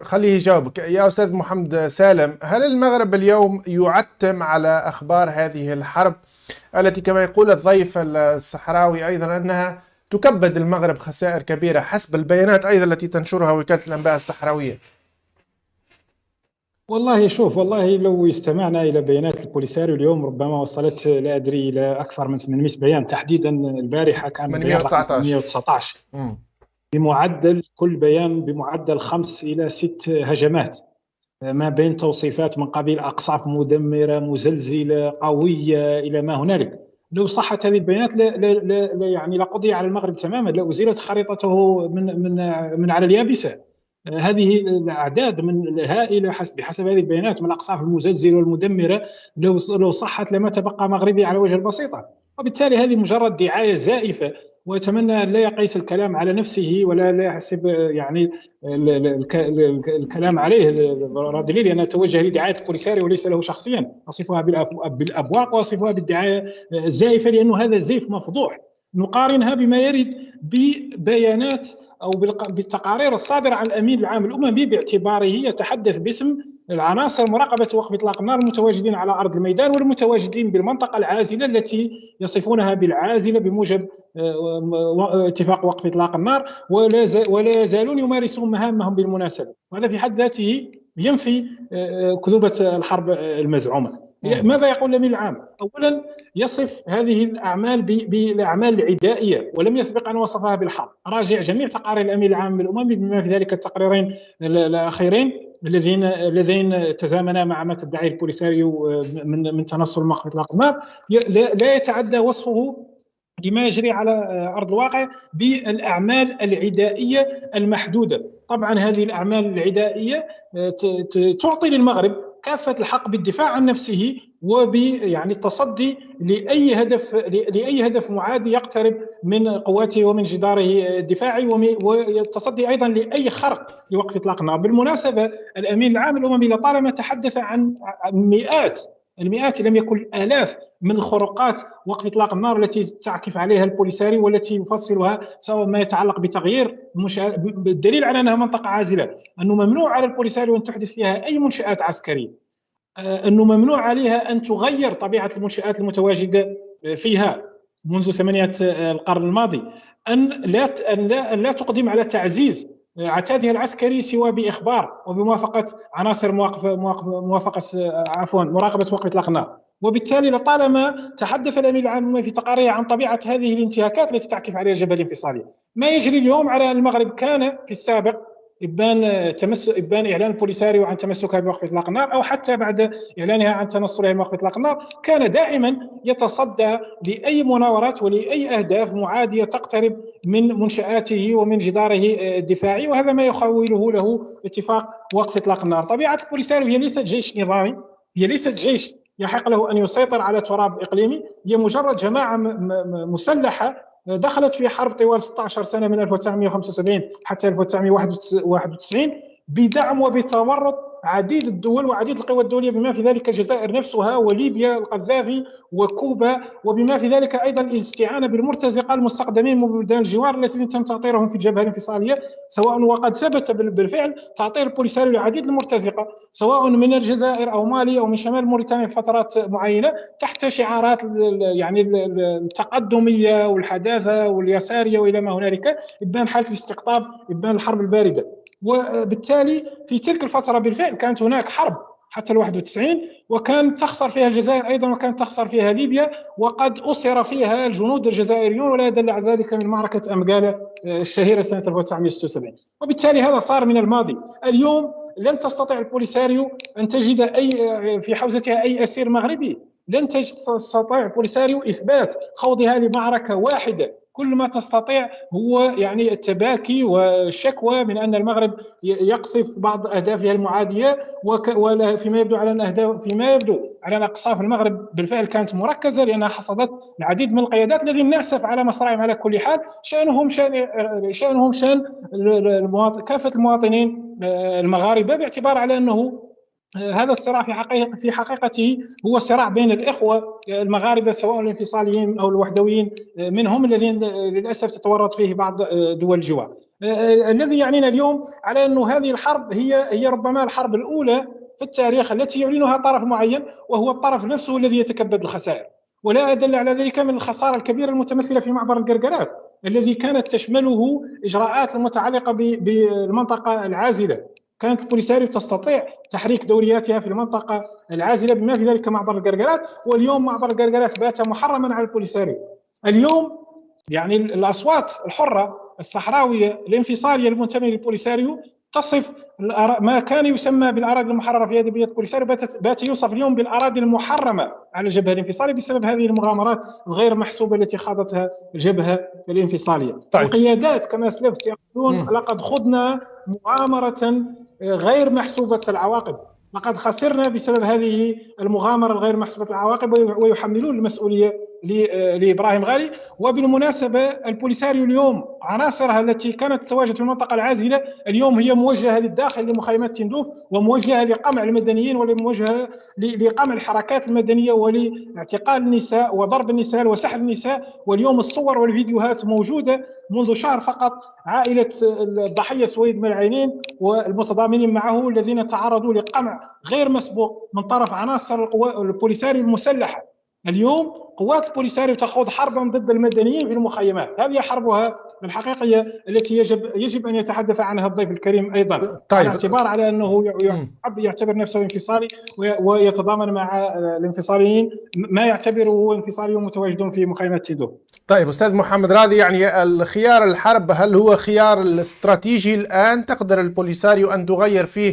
خليه يجاوبك يا أستاذ محمد سالم. هل المغرب اليوم يعتم على أخبار هذه الحرب التي كما يقول الضيف الصحراوي أيضا أنها تكبد المغرب خسائر كبيرة حسب البيانات أيضا التي تنشرها وكالة الأنباء الصحراوية؟ والله شوف، والله لو استمعنا إلى بيانات البوليساريو اليوم ربما وصلت لا أدري إلى أكثر من 800 بيان تحديدا. البارحة كان البيان رقم 819 بمعدل كل بيان بمعدل 5 إلى 6 هجمات، ما بين توصيفات من قبيل أقصاف مدمرة مزلزلة قوية إلى ما هنالك. لو صحت هذه البيانات لا يعني لقضي على المغرب تماما، لأزيلت خريطته من على اليابسة. هذه الأعداد من الهائلة بحسب هذه البيانات من الأقصاف المزلزلة والمدمرة، لو صحت لما تبقى مغربي على وجه البسيطة. وبالتالي هذه مجرد دعاية زائفة، وأتمنى أن لا يقيس الكلام على نفسه ولا لا يحسب يعني الكلام عليه رادلي، لأنه توجه لدعاية البوليساريو وليس له شخصيا. أصفها بالأبواق وأصفها بالدعاية الزائفة، لأنه هذا زيف مفضوح. نقارنها بما يرد ببيانات أو بالتقارير الصادرة عن الأمين العام الأممي، باعتباره يتحدث باسم العناصر مراقبة وقف إطلاق النار المتواجدين على أرض الميدان والمتواجدين بالمنطقة العازلة التي يصفونها بالعازلة بموجب اتفاق وقف إطلاق النار، ولا يزالون يمارسون مهامهم بالمناسبة. وهذا في حد ذاته ينفي كذوبة الحرب المزعومة. ماذا يقول الأمين العام؟ أولا يصف هذه الأعمال بالأعمال العدائية، ولم يسبق أن وصفها بالحرب. راجع جميع تقارير الأمين العام الأممي بما في ذلك التقريرين الأخيرين الذين تزامنا مع ما تدعيه البوليساريو من تنصل وقف إطلاق النار. لا يتعدى وصفه لما يجري على أرض الواقع بالأعمال العدائية المحدودة. طبعا هذه الأعمال العدائية تعطي للمغرب كافة الحق بالدفاع عن نفسه يعني التصدي لأي هدف معادي يقترب من قواته ومن جداره الدفاعي، والتصدي أيضا لأي خرق لوقف إطلاق النار. بالمناسبة الأمين العام الأممي لطالما تحدث عن المئات لم يكن الآلاف من الخروقات وقف إطلاق النار التي تعكف عليها البوليساريو والتي يفصلها، سواء ما يتعلق بتغيير بالدليل على أنها منطقة عازلة، أنه ممنوع على البوليساريو أن تحدث فيها أي منشآت عسكرية، أنه ممنوع عليها أن تغير طبيعة المنشآت المتواجدة فيها منذ 8 القرن الماضي، أن لا تقدم على تعزيز عتادها العسكري سوى بإخبار وبموافقة عناصر مراقبة وقف إطلاق النار. وبالتالي لطالما تحدث الأمين العام في تقاريره عن طبيعة هذه الانتهاكات التي تعكف عليها الجبهة الانفصالية. ما يجري اليوم على المغرب كان في السابق إبان إعلان البوليساريو عن تمسكها بوقف إطلاق النار، أو حتى بعد إعلانها عن تنصلها بوقف إطلاق النار، كان دائما يتصدى لأي مناورات ولأي أهداف معادية تقترب من منشآته ومن جداره الدفاعي، وهذا ما يخوله له اتفاق وقف إطلاق النار. طبيعة البوليساريو هي ليست جيش نظامي، هي ليست جيش يحق له أن يسيطر على تراب إقليمي، هي مجرد جماعة مسلحة دخلت في حرب طوال 16 سنة من 1975 حتى 1991 بدعم وبتورط عديد الدول وعديد القوى الدولية، بما في ذلك الجزائر نفسها وليبيا القذافي وكوبا، وبما في ذلك أيضا الاستعانة بالمرتزقة المستخدمين من بلدان الجوار الذين تم تأطيرهم في الجبهة الانفصالية، سواء وقد ثبت بالفعل تأطير البوليساريو لعديد المرتزقة سواء من الجزائر أو مالي أو من شمال موريتانيا في فترات معينة تحت شعارات يعني التقدمية والحداثة واليسارية وإلى ما هنالك، إبان حالة الاستقطاب، إبان الحرب الباردة. وبالتالي في تلك الفترة بالفعل كانت هناك حرب حتى 91، وكانت تخسر فيها الجزائر أيضا، وكانت تخسر فيها ليبيا، وقد أسر فيها الجنود الجزائريون، ولا يدل على ذلك من معركة أمقالة الشهيرة سنة 1976. وبالتالي هذا صار من الماضي. اليوم لن تستطيع البوليساريو أن تجد في حوزتها أي أسير مغربي، لن تستطيع البوليساريو إثبات خوضها لمعركة واحدة. كل ما تستطيع هو يعني التباكي والشكوى من أن المغرب يقصف بعض أهدافها المعادية، ولا فيما يبدو على أن أقصاف المغرب بالفعل كانت مركزة، لأنها حصدت العديد من القيادات الذين نأسف على مصرعهم. على كل حال شأنهم شأن كافة المواطنين المغاربة، باعتبار على أنه هذا الصراع في حقيقته هو صراع بين الإخوة المغاربة سواء الانفصاليين أو الوحدويين منهم، الذين للأسف تتورط فيه بعض دول الجوار. الذي يعنينا اليوم على أن هذه الحرب هي ربما الحرب الأولى في التاريخ التي يعلنها طرف معين، وهو الطرف نفسه الذي يتكبد الخسائر. ولا أدل على ذلك من الخسارة الكبيرة المتمثلة في معبر القرقرات الذي كانت تشمله إجراءات المتعلقة بالمنطقة العازلة. كانت البوليساريو تستطيع تحريك دورياتها في المنطقة العازلة بما في ذلك معبر القرقرات، واليوم معبر القرقرات بات محرما على البوليساريو. اليوم يعني الأصوات الحرة الصحراوية الانفصالية المنتمية للبوليساريو تصف ما كان يسمى بالأراضي المحررة في أدبية البوليساريو بات يوصف اليوم بالأراضي المحرمة على الجبهة الانفصالية بسبب هذه المغامرات الغير محسوبة التي خاضتها الجبهة الانفصالية. طيب. القيادات كما سلفت يقولون لقد خضنا مغامرة غير محسوبة العواقب، لقد خسرنا بسبب هذه المغامرة الغير محسوبة العواقب، ويحملون المسؤولية لإبراهيم غالي. وبالمناسبة البوليساريو اليوم عناصرها التي كانت تتواجد في المنطقة العازلة اليوم هي موجهة للداخل لمخيمات تندوف، وموجهة لقمع المدنيين وموجهة لقمع الحركات المدنية ولاعتقال النساء وضرب النساء وسحب النساء. واليوم الصور والفيديوهات موجودة منذ شهر فقط. عائلة الضحية سويد من العينين والمتضامنين معه الذين تعرضوا لقمع غير مسبوق من طرف عناصر البوليساريو المسلحة. اليوم قوات البوليساريو تخوض حربا ضد المدنيين في المخيمات. هذه حربها الحقيقية التي يجب أن يتحدث عنها الضيف الكريم أيضا. طيب. على اعتبار على أنه يعتبر نفسه انفصالي ويتضامن مع الانفصاليين ما يعتبره انفصاليون متواجدون في مخيمات تندوف. طيب أستاذ محمد راضي، يعني الخيار الحرب هل هو خيار الاستراتيجي الآن تقدر البوليساريو أن تغير فيه